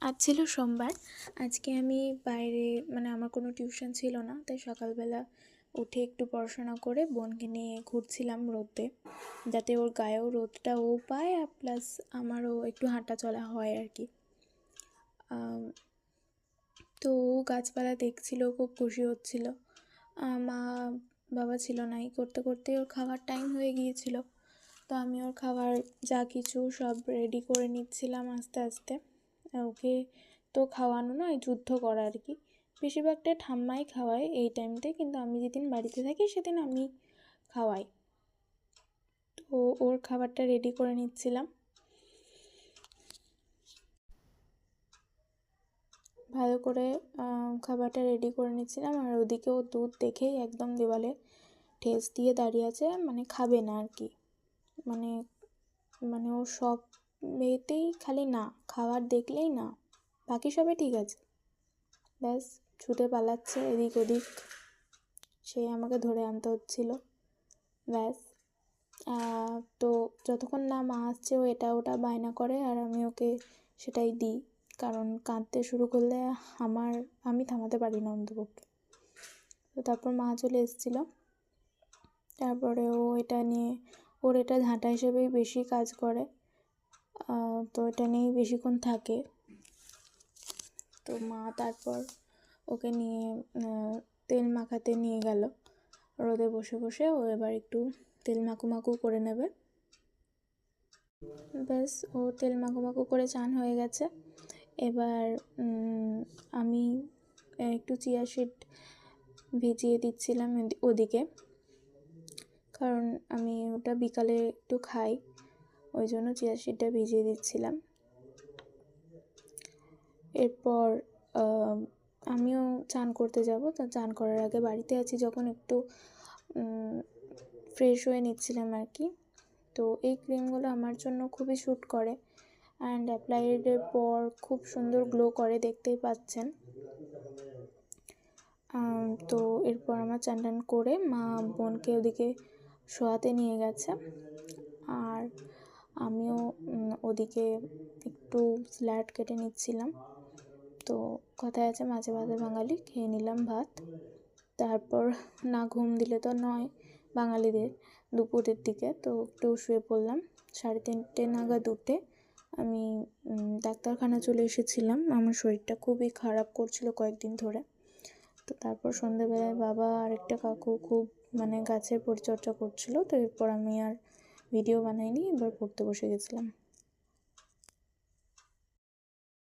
আজ ছিল সোমবার। আজকে আমি বাইরে আমার কোনো টিউশন ছিল না, তাই সকালবেলা উঠে একটু পড়াশোনা করে বোনকে নিয়ে ঘুরছিলাম রোদে, যাতে ওর গায়েও রোদটা ও পায় আর প্লাস আমারও একটু হাঁটা চলা হয় আর কি। তো ও গাছপালা দেখছিল, খুব খুশি হচ্ছিল। মা বাবা ছিল না, এই করতে করতে ওর খাওয়ার টাইম হয়ে গিয়েছিল। তো আমি ওর খাবার যা কিছু সব রেডি করে নিচ্ছিলাম আস্তে আস্তে। ওকে তো খাওয়ানো নয়, যুদ্ধ করা আর কি। বেশিরভাগটা ঠাম্মাই খাওয়ায় এই টাইমতে, কিন্তু আমি যেদিন বাড়িতে থাকি সেদিন আমি খাওয়াই। তো ওর খাবারটা রেডি করে নিচ্ছিলাম, ভালো করে খাবারটা রেডি করে নিচ্ছিলাম। আর ওদিকেও দুধ দেখেই একদম দেওয়ালে ঠেস দিয়ে দাঁড়িয়ে আছে, খাবে না আর কি। মানে মানে ও সব মেয়েতেই খালি না, খাবার দেখলেই না, বাকি সবে ঠিক আছে, ব্যাস ছুটে পালাচ্ছে এদিক ওদিক। সে আমাকে ধরে আনতে হচ্ছিল, ব্যাস। তো যতক্ষণ না মা আসছে ও এটা ওটা বায়না করে, আর আমি ওকে সেটাই দিই, কারণ কাঁদতে শুরু করলে আমি থামাতে পারি না অন্তপক্ষে। তো তারপর মা চলে এসেছিলো, তারপরে ও এটা নিয়ে, ওর এটা ঝাঁটা হিসেবেই বেশি কাজ করে, তো এটা নিয়েই বেশিক্ষণ থাকে। তো মা তারপর ওকে নিয়ে তেল মাখাতে নিয়ে গেল রোদে বসে বসে। ও এবার একটু তেল মাখু করে নেবে, ব্যাস। ও তেল মাখু করে চান হয়ে গেছে। এবার আমি একটু চিয়া সিড ভিজিয়ে দিচ্ছিলাম ওদিকে, কারণ আমি ওটা বিকালে একটু খাই, ওই জন্য চিয়া সিডটা ভিজিয়ে দিচ্ছিলাম। এরপর আমিও চান করতে যাব। তো চান করার আগে বাড়িতে আছি যখন একটু ফ্রেশ হয়ে নিচ্ছিলাম আর কি। তো এই ক্রিমগুলো আমার জন্য খুবই শ্যুট করে, অ্যান্ড অ্যাপ্লাইডের পর খুব সুন্দর গ্লো করে, দেখতেই পাচ্ছেন। তো এরপর আমার চান টান করে মা বোনকে ওদিকে শোয়াতে নিয়ে গেছে, আর আমিও ওদিকে একটু স্যালাড কেটে নিচ্ছিলাম। তো কথায় আছে মাছে ভাতে বাঙালি, খেয়ে নিলাম ভাত। তারপর না ঘুম দিলে তো নয় বাঙালিদের, দুপুরের দিকে তো একটু শুয়ে পড়লাম। 3:30 নাগাদ উঠে আমি ডাক্তারখানা চলে এসেছিলাম। আমার শরীরটা খুবই খারাপ করছিল কয়েকদিন ধরে। তো তারপর সন্ধ্যেবেলায় বাবা আর একটা কাকু খুব গাছের পরিচর্যা করছিল। তো এরপর আমি আর ভিডিও বানাইনি, এবার পড়তে বসে গেছিলাম।